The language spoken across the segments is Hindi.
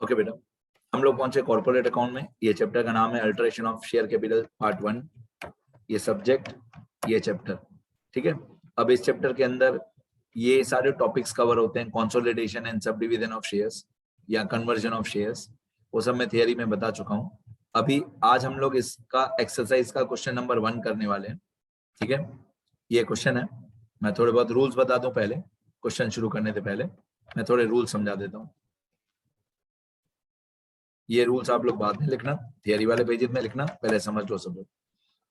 ओके बेटा, हम लोग पहुंचे कॉर्पोरेट अकाउंट में। ये चैप्टर का नाम है alteration of share capital part 1। ये सब्जेक्ट, ये चैप्टर, ठीक है। अब इस चैप्टर के अंदर ये सारे टॉपिक्स कवर होते हैं, consolidation and sub division of shares या कन्वर्जन ऑफ शेयर्स, वो सब मैं थियरी में बता चुका हूँ। अभी आज हम लोग इसका एक्सरसाइज का क्वेश्चन नंबर 1 करने वाले हैं, ठीक है। ये क्वेश्चन है, मैं थोड़े बहुत रूल्स बता दूं पहले, क्वेश्चन शुरू करने से पहले मैं थोड़े रूल्स समझा देता हूँ। ये रूल्स आप लोग बाद में लिखना, थियरी वाले पेजेस में लिखना, पहले समझ लो सब लोग।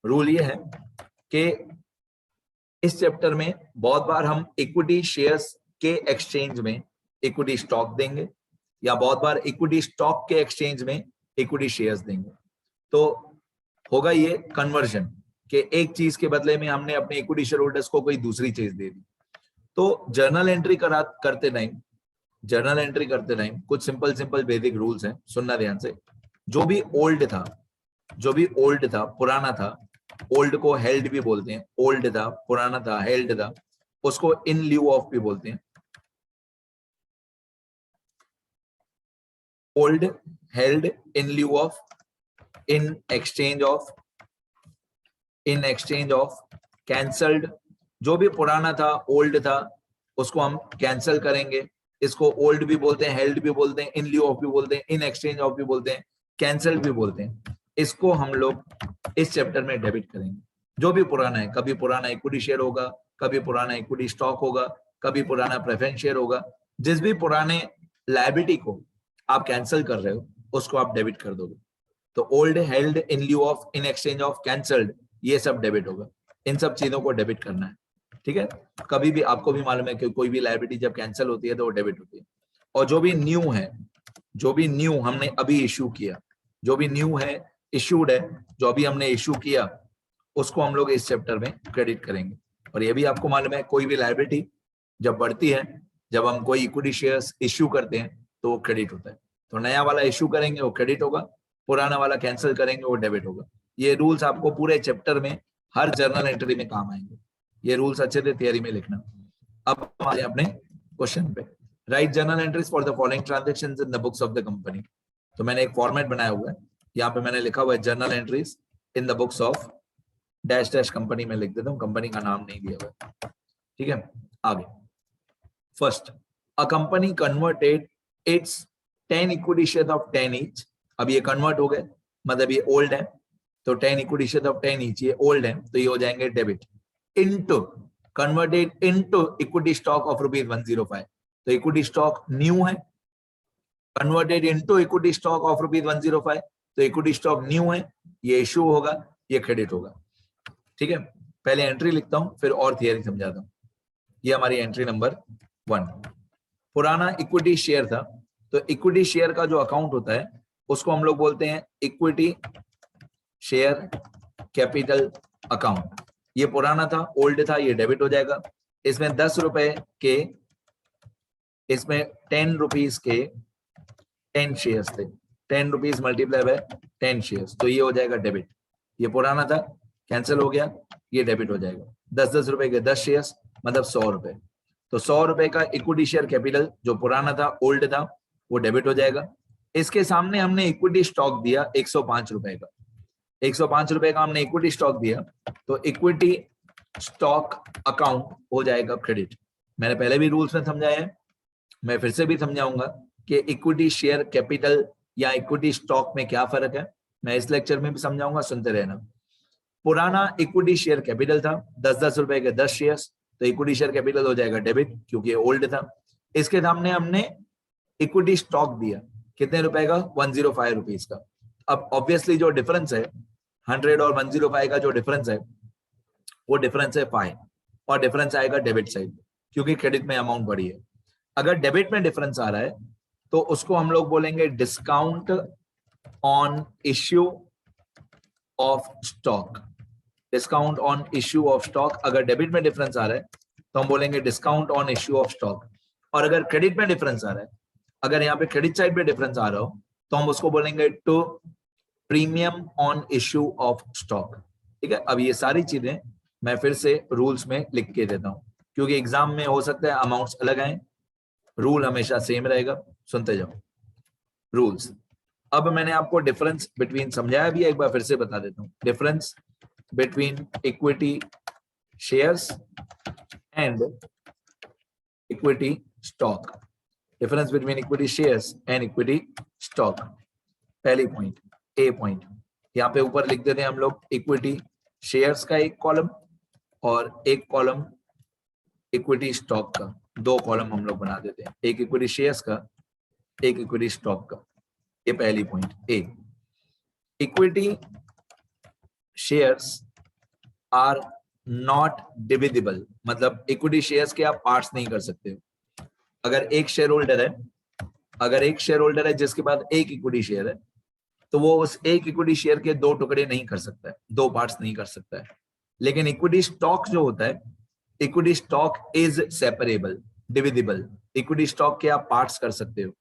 रूल ये है कि इस चैप्टर में बहुत बार हम इक्विटी शेयर्स के एक्सचेंज में इक्विटी स्टॉक देंगे, या बहुत बार इक्विटी स्टॉक के एक्सचेंज में इक्विटी शेयर्स देंगे। तो होगा ये कन्वर्जन कि एक चीज के बदले में हमने अपने इक्विटी शेयर होल्डर्स को कोई दूसरी चीज दे दी। तो जर्नल एंट्री करते टाइम कुछ सिंपल बेसिक रूल्स हैं, सुनना ध्यान से। जो भी ओल्ड था, पुराना था, ओल्ड को हेल्ड भी बोलते हैं, ओल्ड था, पुराना था, हेल्ड था, उसको इन ल्यू ऑफ भी बोलते हैं। Old, held, in lieu of, in exchange of, cancelled. जो भी पुराना था, ओल्ड था, उसको हम कैंसिल करेंगे। इसको ओल्ड भी बोलते हैं, हेल्ड भी बोलते हैं, इन ल्यू ऑफ भी बोलते हैं, इन एक्सचेंज ऑफ भी बोलते हैं, कैंसिल भी बोलते हैं। इसको हम लोग इस चैप्टर में डेबिट करेंगे। जो भी पुराना है, कभी पुराना इक्विटी शेयर होगा, कभी पुराना इक्विटी स्टॉक होगा, कभी पुराना प्रेफरेंस शेयर होगा। जिस भी पुराने लायबिलिटी को आप कैंसिल कर रहे हो, उसको आप डेबिट कर दोगे। तो old, held, in lieu of, in exchange of, cancelled, ये सब डेबिट होगा। इन सब चीजों को डेबिट करना है, ठीक है। कभी भी आपको भी मालूम है कि कोई भी लायबिलिटी जब कैंसिल होती है तो वो डेबिट होती है। और जो भी न्यू हमने अभी इश्यू किया, जो भी न्यू है, इश्यूड है, जो अभी हमने इश्यू किया, उसको हम लोग इस चैप्टर में क्रेडिट करेंगे। और ये भी आपको मालूम है, कोई भी लायबिलिटी जब बढ़ती है, जब हम कोई इक्विटी शेयर्स इश्यू करते हैं तो वो क्रेडिट होता है। तो नया वाला इश्यू करेंगे वो क्रेडिट होगा, पुराना वाला कैंसिल करेंगे वो डेबिट होगा। ये रूल्स आपको पूरे चैप्टर में हर जर्नल एंट्री में काम आएंगे। ये रूल्स अच्छे से थियरी में लिखना। अब हमारे अपने क्वेश्चन पे, right journal entries for the following transactions in the books of the company. तो मैंने एक फॉर्मेट बनाया हुआ है, यहाँ पे मैंने लिखा हुआ है journal entries in the books of dash dash company में लिख देता हूँ, कंपनी का नाम नहीं दिया हुआ, ठीक है। आगे, first, a company converted it's 10 equity share of 10 each. अब ये कन्वर्ट हो गए, मतलब ये ओल्ड है, तो 10 इक्विटी शेयर ऑफ 10 ईच, ये ओल्ड है, तो ये हो जाएंगे debit. Into, converted into equity stock of ₹105। तो इक्विटी स्टॉक न्यू है, converted into equity stock of ₹105, तो इक्विटी स्टॉक न्यू है, ये इश्यू होगा, ये क्रेडिट होगा, ठीक है। पहले एंट्री लिखता हूं, फिर और थियरी समझाता हूं। ये हमारी एंट्री नंबर 1। पुराना इक्विटी शेयर था, तो इक्विटी शेयर का जो अकाउंट होता है उसको हम लोग बोलते हैं इक्विटी शेयर कैपिटल अकाउंट। ये पुराना था, ओल्ड था, ये डेबिट हो जाएगा। इसमें 10 रुपए के, इसमें 10 रुपीज के 10 शेयर्स थे, 10 रुपीज मल्टीप्लाई बाय 10 शेयर्स, तो ये हो जाएगा डेबिट। ये पुराना था, कैंसिल हो गया, ये डेबिट हो जाएगा। 10 रुपए के 10 शेयर्स मतलब 100 रुपए। तो 100 रुपए का इक्विटी शेयर कैपिटल जो पुराना था, ओल्ड था, वो डेबिट हो जाएगा। इसके सामने हमने इक्विटी स्टॉक दिया 105 रुपए का, 105 रुपए का हमने इक्विटी स्टॉक दिया, तो इक्विटी स्टॉक अकाउंट हो जाएगा क्रेडिट। मैंने पहले भी रूल्स में समझाया है, मैं फिर से भी समझाऊंगा कि इक्विटी शेयर कैपिटल या इक्विटी स्टॉक में क्या फर्क है। मैं इस लेक्चर में भी समझाऊंगा, सुनते रहना। पुराना इक्विटी शेयर कैपिटल था, 10 रुपए के 10 शेयर्स, तो इक्विटी शेयर कैपिटल हो जाएगा डेबिट, क्योंकि ओल्ड था। इसके सामने हमने इक्विटी स्टॉक दिया, कितने रुपए का, 105 रुपीज का। अब ऑब्वियसली जो डिफरेंस है 100 और 105 का, जो डिफरेंस है वो डिफरेंस है 5, और डिफरेंस आएगा डेबिट साइड, क्योंकि क्रेडिट में अमाउंट बढ़ी है। अगर डेबिट में डिफरेंस आ रहा है तो उसको हम लोग बोलेंगे discount on issue of stock. Discount on issue of stock, अगर डेबिट में डिफरेंस आ रहा है तो हम बोलेंगे discount on issue of stock. और अगर क्रेडिट में डिफरेंस आ रहा है, अगर यहाँ पे क्रेडिट साइड पे डिफरेंस आ रहा हो, तो हम उसको बोलेंगे to premium on issue of stock, ठीक है। अब ये सारी चीजें मैं फिर से रूल्स में लिख के देता हूं, क्योंकि एग्जाम में हो सकता है अमाउंट्स अलग आए, रूल हमेशा सेम रहेगा। सुनते जाओ। रूल्स। अब मैंने आपको डिफरेंस बिटवीन समझाया भी है, एक बार फिर से बता देता हूँ। Difference between equity shares and equity stock. Difference between equity shares and equity stock. पहली पॉइंट, ए पॉइंट, यहाँ पे ऊपर लिख देते हैं हम लोग इक्विटी शेयर्स का एक कॉलम और एक कॉलम इक्विटी स्टॉक का, दो कॉलम हम लोग बना देते हैं, एक इक्विटी शेयर्स का, एक इक्विटी स्टॉक का। ये पहली point A. Equity shares are not divisible, मतलब इक्विटी शेयर्स के आप पार्ट्स नहीं कर सकते हो। अगर एक शेयर होल्डर है, अगर एक शेयर होल्डर है जिसके पास एक इक्विटी शेयर है, तो वो उस एक इक्विटी शेयर के दो टुकड़े नहीं कर सकता है, दो पार्ट्स नहीं कर सकता है। लेकिन इक्विटी स्टॉक जो होता है, equity stock is separable, divisible. Equity stock के आप पार्ट्स कर सकते हो।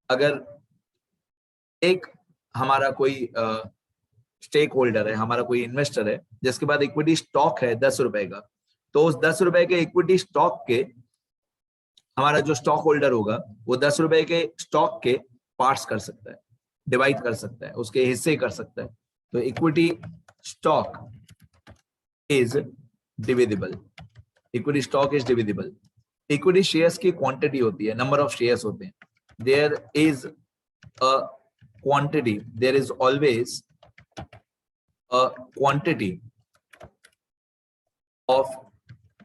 अगर एक हमारा कोई स्टेक होल्डर है, हमारा कोई इन्वेस्टर है जिसके बाद इक्विटी स्टॉक है 10 रुपए का, तो उस 10 रुपए के इक्विटी स्टॉक के, हमारा जो स्टॉक होल्डर होगा वो 10 रुपए के स्टॉक के पार्ट्स कर सकता है, डिवाइड कर सकता है, उसके हिस्से कर सकता है। तो equity stock is divisible, equity stock is divisible. Equity shares की क्वांटिटी होती है, नंबर ऑफ शेयर्स होते हैं। There is a quantity, there is always a quantity of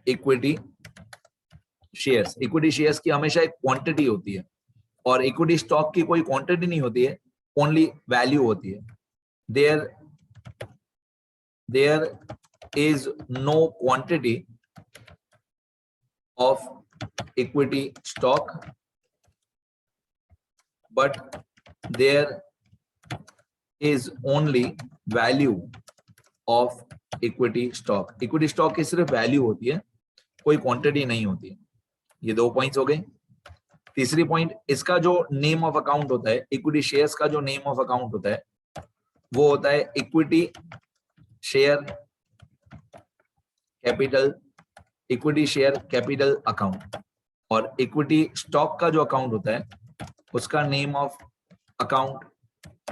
equity shares। equity shares की हमेशा एक quantity होती है और equity stock की कोई quantity नहीं होती है, only value होती है। there is no quantity of equity stock, but there is only value of equity stock। equity stock की सिर्फ वैल्यू होती है, कोई क्वांटिटी नहीं होती है। ये दो पॉइंट्स हो गए। तीसरी पॉइंट, इसका जो नेम ऑफ अकाउंट होता है, इक्विटी शेयर्स का जो नेम ऑफ अकाउंट होता है वो होता है equity share capital, equity share capital account. और इक्विटी स्टॉक का जो अकाउंट होता है उसका नेम ऑफ अकाउंट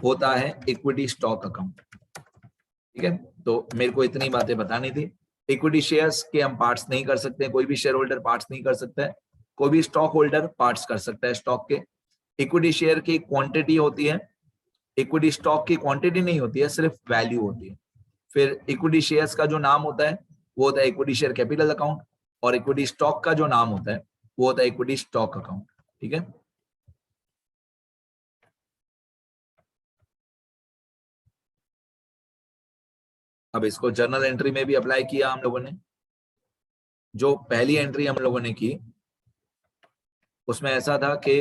होता है इक्विटी स्टॉक अकाउंट। ठीक है, तो मेरे को इतनी बातें बतानी थी। इक्विटी शेयर्स के हम पार्ट्स नहीं कर सकते, कोई भी शेयर होल्डर पार्ट्स नहीं कर सकता है, कोई भी स्टॉक होल्डर पार्ट्स कर सकता है स्टॉक के। इक्विटी शेयर की क्वांटिटी होती है, इक्विटी स्टॉक की क्वांटिटी नहीं होती है, सिर्फ वैल्यू होती है। फिर इक्विटी शेयर्स का जो नाम होता है वो होता है इक्विटी शेयर कैपिटल अकाउंट, और इक्विटी स्टॉक का जो नाम होता है वो होता है इक्विटी स्टॉक अकाउंट। ठीक है, अब इसको जर्नल एंट्री में भी अप्लाई किया हम लोगों ने। जो पहली एंट्री हम लोगों ने की उसमें ऐसा था कि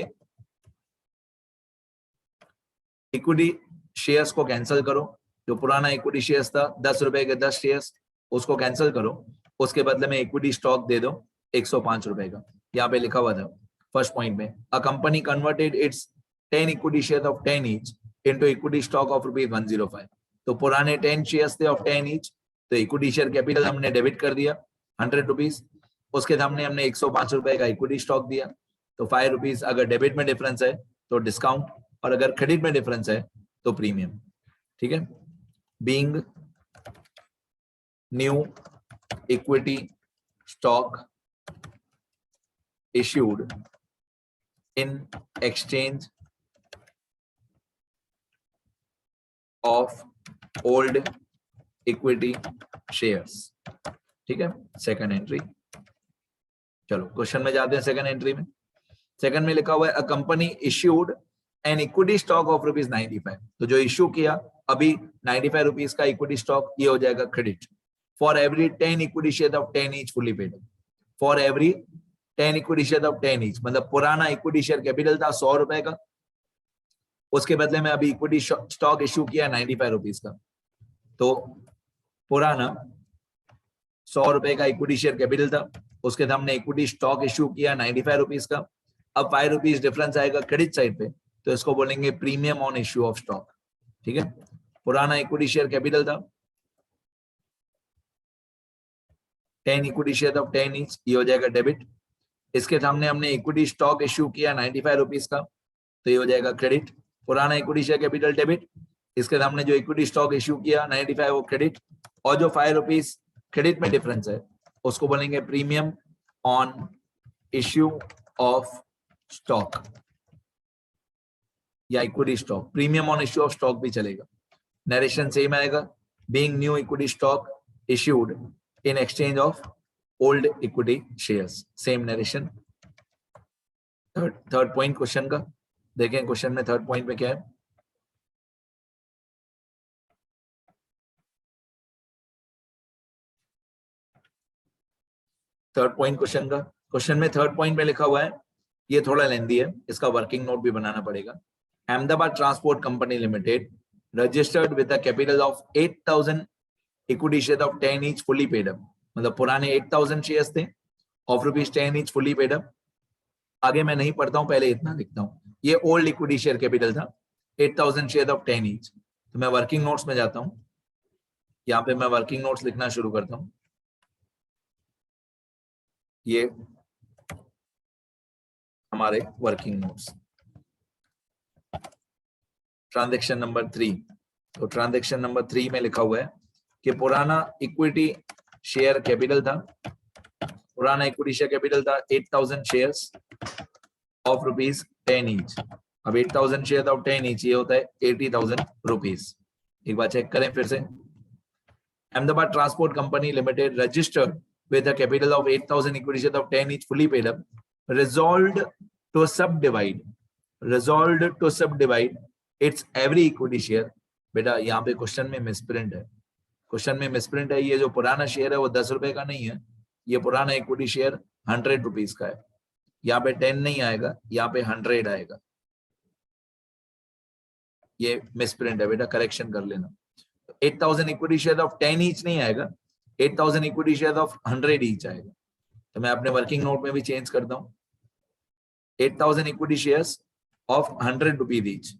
इक्विटी शेयर्स को कैंसिल करो, जो पुराना इक्विटी शेयर्स था 10 रुपए के 10 शेयर्स, उसको कैंसिल करो, उसके बदले में इक्विटी स्टॉक दे दो 105 रुपए का। यहाँ पे लिखा हुआ था फर्स्ट पॉइंट में, a company converted it's 10 equity share of 10 each into equity stock of ₹105। तो पुराने 10 शेयर्स थे ऑफ 10 ईच, तो इक्विटी शेयर कैपिटल हमने डेबिट कर दिया ₹100, उसके सामने हमने 105 रुपए का इक्विटी स्टॉक दिया। तो ₹5 अगर डेबिट में डिफरेंस है तो डिस्काउंट, और अगर क्रेडिट में डिफरेंस है तो प्रीमियम। ठीक है, being new equity stock issued in exchange of old equity shares। ठीक है, सेकंड एंट्री। चलो क्वेश्चन में जाते हैं सेकंड एंट्री में। सेकंड में लिखा हुआ है, a company issued an equity stock of ₹95। तो जो इश्यू किया अभी ₹95 का इक्विटी स्टॉक, ये हो जाएगा credit. For every 10 equity share of 10 each fully paid. For every 10 equity share of 10 each, मतलब पुराना इक्विटी शेयर कैपिटल था ₹100 का, उसके बदले में अभी इक्विटी स्टॉक इश्यू किया ₹95 का। तो पुराना ₹100 का इक्विटी शेयर कैपिटल था, उसके हमने इक्विटी स्टॉक इश्यू किया ₹95 का। अब ₹5 डिफरेंस आएगा क्रेडिट साइड पे, तो इसको बोलेंगे premium on issue of stock. ठीक है, पुराना इक्विटी शेयर कैपिटल था 10 इक्विटी शेयर ऑफ 10 ईच, ये हो जाएगा डेबिट। इसके सामने हमने इक्विटी स्टॉक इश्यू किया ₹95 का, तो ये हो जाएगा क्रेडिट। पुराना इक्विटी शेयर कैपिटल डेबिट, इसके सामने जो इक्विटी स्टॉक इश्यू किया 95 वो क्रेडिट, और जो 5 रुपीज क्रेडिट में डिफरेंस है उसको बोलेंगे premium on issue of stock या equity stock. Premium on issue of stock भी चलेगा, नरेशन सेम आएगा, being new equity stock issued in exchange of old equity shares, same narration. Third point question का देखें, क्वेश्चन में थर्ड पॉइंट में क्या है। थर्ड पॉइंट क्वेश्चन का, क्वेश्चन में थर्ड पॉइंट में लिखा हुआ है, ये थोड़ा लेंदी है, इसका वर्किंग नोट भी बनाना पड़ेगा। Ahmedabad transport company limited registered with the capital of 8000 equity share of 10 each fully paid up, मतलब पुराने 8000 शेयर्स थे of ₹10 each fully paid up. आगे मैं नहीं पढ़ता हूं, पहले इतना लिखता हूं। ये ओल्ड इक्विटी शेयर कैपिटल था, 8000 शेयर ऑफ 10 ईच। तो मैं वर्किंग नोट्स में जाता हूं, यहाँ पे मैं वर्किंग नोट्स लिखना शुरू करता हूं। ये हमारे वर्किंग नोट्स, ट्रांजैक्शन नंबर 3। तो ट्रांजैक्शन नंबर 3 में लिखा हुआ है कि पुराना इक्विटी शेयर कैपिटल था, पुराना इक्विटी शेयर कैपिटल था 8000 शेयर्स ऑफ ₹10 ईच। अब 8000 शेयर ऑफ 10 ईच, ये होता है 80,000 रुपीज। एक बार चेक करें फिर से। Ahmedabad transport company limited registered with a capital of 8000 equity shares of 10 each fully paid up, resolved to subdivide its every equity share। बेटा यहाँ पे क्वेश्चन में मिसप्रिंट है, क्वेश्चन में मिसप्रिंट है। ये जो पुराना शेयर है वो 10 रुपए का नहीं है, ये पुराना इक्विटी शेयर 100 रुपीज का है। यहाँ पे 10 नहीं आएगा, यहाँ पे 100 आएगा। ये मिसप्रिंट है बेटा, करेक्शन कर लेना। 8000 इक्विटी शेयर ऑफ 10 ईच नहीं आएगा, 8000 इक्विटी शेयर ऑफ 100 ईच आएगा। तो मैं अपने वर्किंग नोट में भी चेंज करता हूं, 8000 equity shares of 100 rupees each,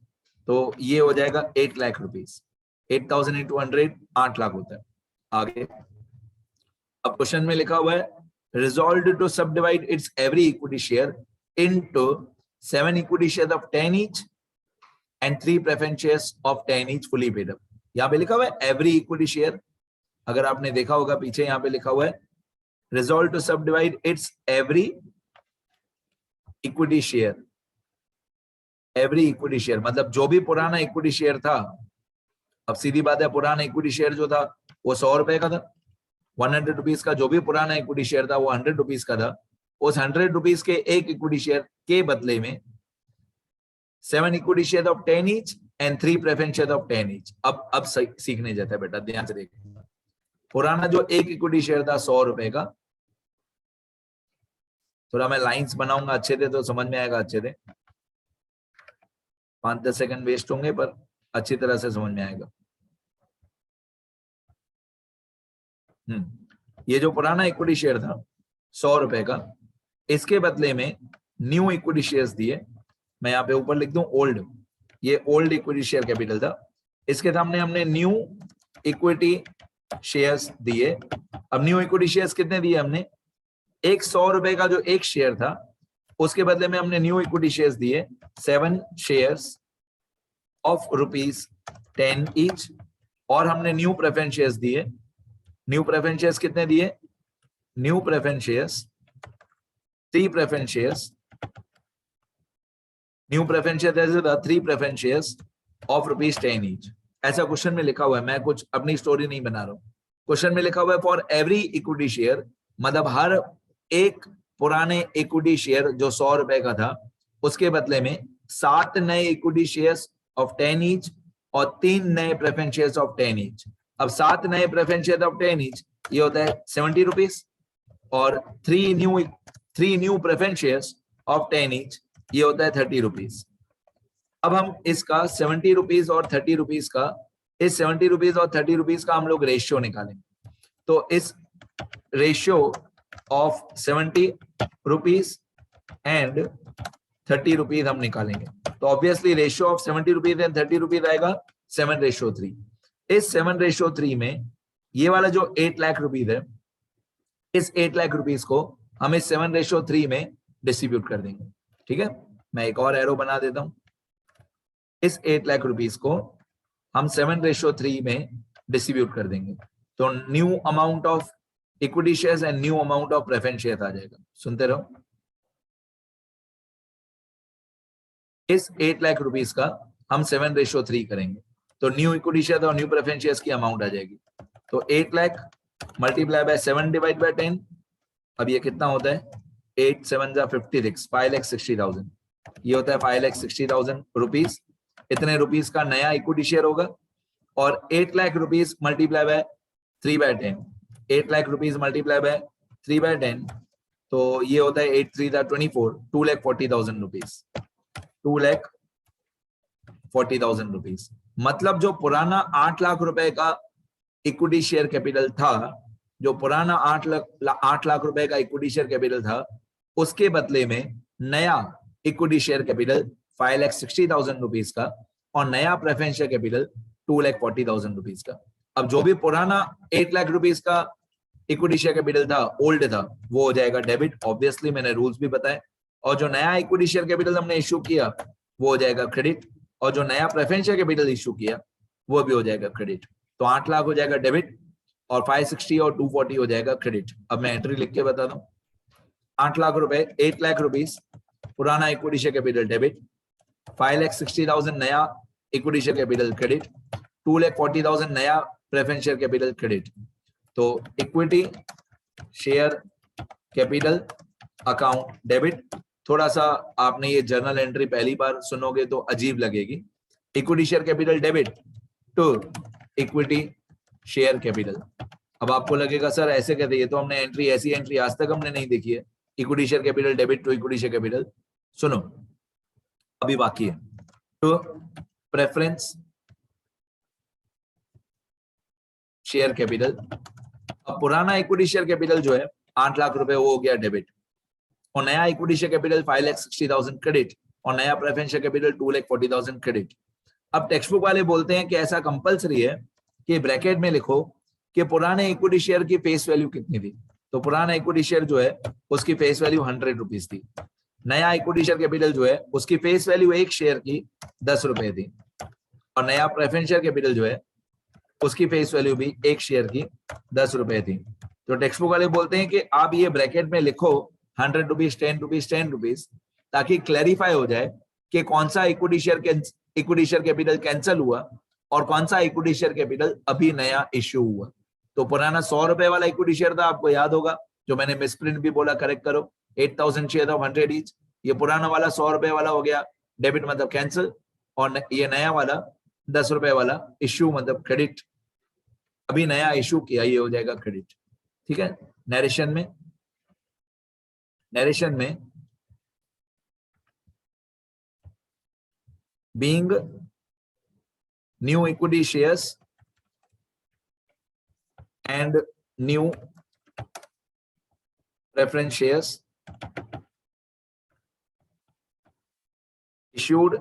तो ये हो जाएगा 8 लाख रुपीज। 8000 इंटू 100 8 लाख होता है। आगे अब क्वेश्चन में लिखा हुआ है resolved to subdivide its every equity share into 7 equity share of 10 each and 3 preference shares of 10 each fully paid up. यहाँ पे लिखा हुआ है एवरी इक्विटी शेयर, अगर आपने देखा होगा पीछे यहाँ पे लिखा हुआ है रिजॉल्व टू सब divide it's every equity share. Every equity share मतलब जो भी पुराना इक्विटी शेयर था। अब सीधी बात है, पुराना इक्विटी शेयर जो था वो 100 रुपए का था, 100 रुपीज का जो भी पुराना इक्विटी शेयर था वो 100 रुपीज का था। उस 100 रुपीज के एक इक्विटी शेयर के बदले में 7 equity share of 10 each and 3 preference share of 10 each. अब सीखने जाता है बेटा, ध्यान से देखिए। पुराना जो एक इक्विटी शेयर था 100 रुपए का, थोड़ा मैं लाइंस बनाऊंगा अच्छे से तो समझ में आएगा अच्छे से, 5-10 सेकंड वेस्ट होंगे पर अच्छी तरह से समझ में आएगा। ये जो पुराना इक्विटी शेयर था 100 रुपए का, इसके बदले में न्यू इक्विटी शेयर्स दिए। मैं यहाँ पे ऊपर लिख दूं ओल्ड, ये ओल्ड इक्विटी शेयर कैपिटल था, इसके सामने हमने न्यू इक्विटी शेयर्स दिए। अब न्यू इक्विटी शेयर्स कितने दिए हमने, एक 100 रुपए का जो एक शेयर था उसके बदले में हमने न्यू इक्विटी शेयर्स दिए 7 शेयर्स ऑफ ₹10 ईच, और हमने न्यू प्रेफरेंस शेयर्स दिए। न्यू प्रेफरेंस शेयर्स कितने दिए, new preference shares 3 preference shares, new preference shares 3 preference shares of ₹10 each. ऐसा क्वेश्चन में लिखा हुआ है, मैं कुछ अपनी स्टोरी नहीं बना रहा हूं। क्वेश्चन में लिखा हुआ है फॉर एवरी इक्विटी शेयर, मतलब हर एक पुराने इक्विटी शेयर जो 100 रुपए का था उसके बदले में 7 नए इक्विटी शेयर्स ऑफ 10 ईच और 3 नए प्रेफरेंस शेयर्स ऑफ 10 ईच। अब 7 नए प्रेफरेंस शेयर ऑफ 10 ईच ये होता है 70 रुपीज, और 3 new preference shares of 10 each ये होता है 30 रुपीज। अब हम इसका 70 रुपीज और 30 रुपीज का, इस 70 रुपीज और 30 रुपीज का हम लोग रेशियो निकालेंगे। तो इस ratio of 70 rupees and 30 rupees हम निकालेंगे। तो obviously ratio of 70 rupees and 30 rupees आएगा 7:3। इस 7:3 में ये वाला जो 8 लाख रुपीज है, इस 8 लाख रुपीज को हम इस 7:3 में डिस्ट्रीब्यूट कर देंगे। ठीक है, मैं एक और एरो बना देता हूं। इस 8 लाख रुपीस को हम 7:3 में डिस्ट्रीब्यूट कर देंगे, तो new amount of equity shares and new amount of preference share आ जाएगा। सुनते रहो। इस 8 लाख रुपीस का हम 7:3 करेंगे, तो न्यू इक्विटी शेयर और न्यू प्रेफरेंस शेयर्स की अमाउंट आ जाएगी। तो 8 lakh multiply by 7 divide by 10, अब ये कितना होता है, 8 7 जा 56, 5,60,000, ये होता है 5,60,000 रुपीस। इतने रुपीस का नया इक्विटी शेयर होगा, और 8 lakh rupees multiply by 3/10, 8 lakh rupees multiply by 3/10, तो ये होता है 8 3 जा 24, 2,40,000 रुपीस, 2,40,000 रुपीस। मतलब जो पुराना 8 लाख रुपए का इक्विटी शेयर कैपिटल था, जो पुराना 8 लाख रुपए का इक्विटी शेयर कैपिटल था, उसके बदले में नया इक्विटी शेयर कैपिटल 5,60,000 रुपीस का और नया प्रेफरेंस शेयर कैपिटल 2,40,000 रुपीस का। अब जो भी पुराना 8 लाख रुपीस का इक्विटी शेयर कैपिटल था, ओल्ड था, वो हो जाएगा डेबिट, ऑब्वियसली मैंने रूल्स भी बताए, और जो नया इक्विटी शेयर कैपिटल हमने इश्यू किया वो हो जाएगा क्रेडिट, और जो नया प्रेफरेंस शेयर कैपिटल इश्यू किया वो भी हो जाएगा क्रेडिट। तो 8 लाख हो जाएगा डेबिट और 560 और 240 हो जाएगा क्रेडिट। अब मैं एंट्री लिख के बता दूं, 8 लाख रुपए, 8 लाख रुपीस पुराना इक्विटी शेयर कैपिटल डेबिट, 5,60,000 नया इक्विटी शेयर कैपिटल क्रेडिट, 2,40,000 नया प्रेफरेंस शेयर कैपिटल क्रेडिट। तो equity share capital account debit. थोड़ा सा आपने ये जर्नल एंट्री पहली बार सुनोगे तो अजीब लगेगी, equity share capital debit to equity share capital. अब आपको लगेगा सर ऐसे कहते, ये तो हमने एंट्री, ऐसी एंट्री आज तक हमने नहीं देखी है, equity share capital debit to equity share capital. सुनो अभी बाकी है, टू प्रेफरेंस शेयर कैपिटल। अब पुराना इक्विटी शेयर कैपिटल जो है 8 लाख रुपए, वो हो गया डेबिट, और नया इक्विटी शेयर कैपिटल 5,60,000 क्रेडिट, और नया प्रेफरेंस शेयर कैपिटल 2,40,000 क्रेडिट। अब टेक्स्ट बुक वाले बोलते हैं कि ऐसा कंपलसरी है कि ब्रैकेट में लिखो कि पुराने इक्विटी शेयर की फेस वैल्यू कितनी थी। तो पुराना इक्विटी शेयर जो है उसकी फेस वैल्यू 100 रुपीज थी, नया इक्विटी शेयर कैपिटल जो है उसकी फेस वैल्यू एक शेयर की 10 रुपए थी, और नया प्रेफरेंस शेयर कैपिटल जो है उसकी फेस वैल्यू भी एक शेयर की 10 रुपए थी। तो टेक्स्ट बुक वाले बोलते हैं कि आप ये ब्रैकेट में लिखो 100 रुपीज, 10 रुपीज, 10 रुपीज, ताकि क्लैरिफाई हो जाए कि कौन सा इक्विटी शेयर कैपिटल कैंसिल हुआ और कौन सा इक्विटी शेयर कैपिटल अभी नया इश्यू हुआ। तो पुराना 100 रुपए वाला इक्विटी शेयर था, आपको याद होगा, जो मैंने मिसप्रिंट भी बोला, करेक्ट करो, 8,000 शेयर ऑफ 100 ईच, ये पुराना वाला 100 रुपए वाला हो गया डेबिट, मतलब कैंसिल, और ये नया वाला 10 रुपए वाला इश्यू मतलब क्रेडिट, अभी नया इश्यू किया, ये हो जाएगा क्रेडिट। ठीक है। नरेशन में being new equity shares and new preference shares issued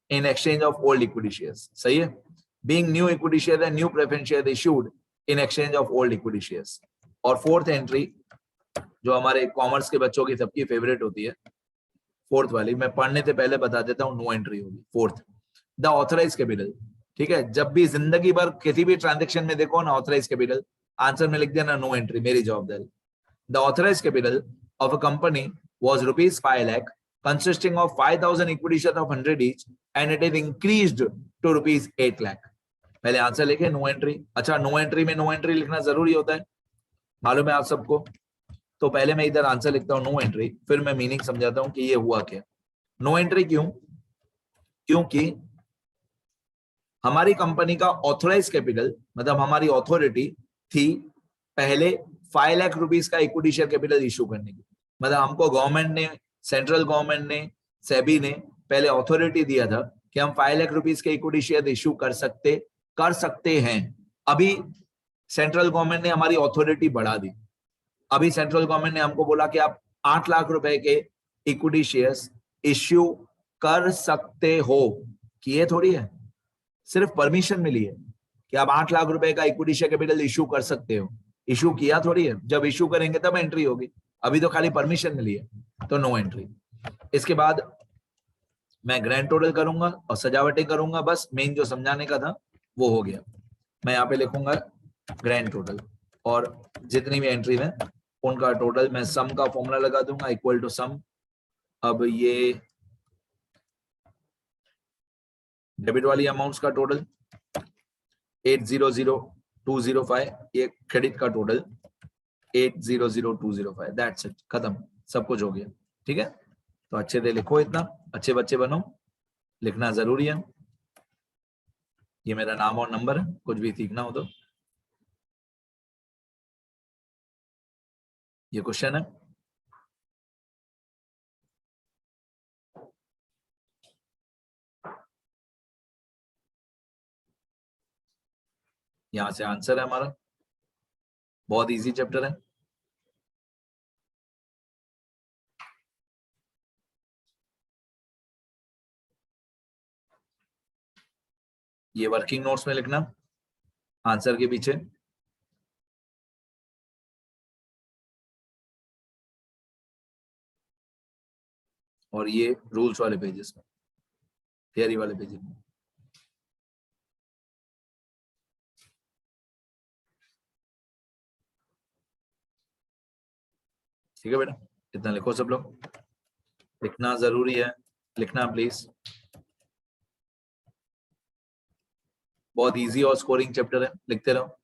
in exchange of old equity shares। सही है, being new equity shares and new preference shares issued in exchange of old equity shares। और फोर्थ एंट्री जो हमारे कॉमर्स के बच्चों की सबकी फेवरेट होती है, फोर्थ वाली, मैं पढ़ने से पहले बता देता हूं, नो एंट्री होगी फोर्थ, द ऑथराइज कैपिटल। ठीक है, जब भी जिंदगी भर किसी भी ट्रांजेक्शन में देखो ना ऑथराइज कैपिटल, आंसर में लिख देना नो एंट्री, मेरी जवाबदारी। The authorise capital of a company was rupees 5 lakh consisting of 5,000 equity shares of 100 each and it is increased to rupees 8 lakh। पहले आंसर लिखे नो एंट्री। अच्छा, नो एंट्री में नो एंट्री लिखना जरूरी होता है, मालूम है आप सबको। तो पहले मैं इधर आंसर लिखता हूं नो एंट्री, फिर मैं मीनिंग समझाता हूं कि ये हुआ क्या। नो एंट्री क्यों? क्योंकि हमारी कंपनी का ऑथोराइज कैपिटल, मतलब हमारी अथॉरिटी थी पहले 5 लाख रुपीस का इक्विटी शेयर कैपिटल इश्यू करने की। मतलब हमको गवर्नमेंट ने, सेंट्रल गवर्नमेंट ने, सेबी ने पहले अथॉरिटी दिया था कि हम 5 लाख रुपीस के इक्विटी शेयर इश्यू कर सकते हैं। अभी सेंट्रल गवर्नमेंट ने हमारी अथॉरिटी बढ़ा दी। अभी सेंट्रल गवर्नमेंट ने हमको बोला कि आप 8 लाख रुपए के इक्विटी शेयर्स इश्यू कर सकते हो। किए थोड़ी है, सिर्फ परमिशन मिली है कि आप 8 लाख रुपए का इक्विटी शेयर कैपिटल इश्यू कर सकते हो। इश्यू किया थोड़ी है, जब इश्यू करेंगे तब एंट्री होगी, अभी तो खाली परमिशन मिली है, तो नो एंट्री। इसके बाद मैं ग्रैंड टोटल करूंगा और सजावटें करूंगा, बस मेन जो समझाने का था वो हो गया। मैं यहाँ पे लिखूंगा ग्रैंड टोटल और जितनी भी एंट्री है उनका टोटल मैं सम का फॉर्मूला लगा दूंगा इक्वल टू सम। अब ये डेबिट वाली अमाउंट्स का टोटल 800205, ये क्रेडिट का टोटल 800205, दैट्स इट, खत्म, सब कुछ हो गया। ठीक है, तो अच्छे से लिखो, इतना अच्छे बच्चे बनो, लिखना जरूरी है। ये मेरा नाम और नंबर है, कुछ भी सीखना हो तो। ये क्वेश्चन है, यहां से आंसर है हमारा, बहुत इजी चैप्टर है। ये वर्किंग नोट्स में लिखना आंसर के पीछे। और ये रूल्स वाले पेजेस में, थियरी वाले पेजेस में। ठीक है बेटा, इतना लिखो सब लोग, लिखना जरूरी है, लिखना प्लीज। बहुत इजी और स्कोरिंग चैप्टर है, लिखते रहो।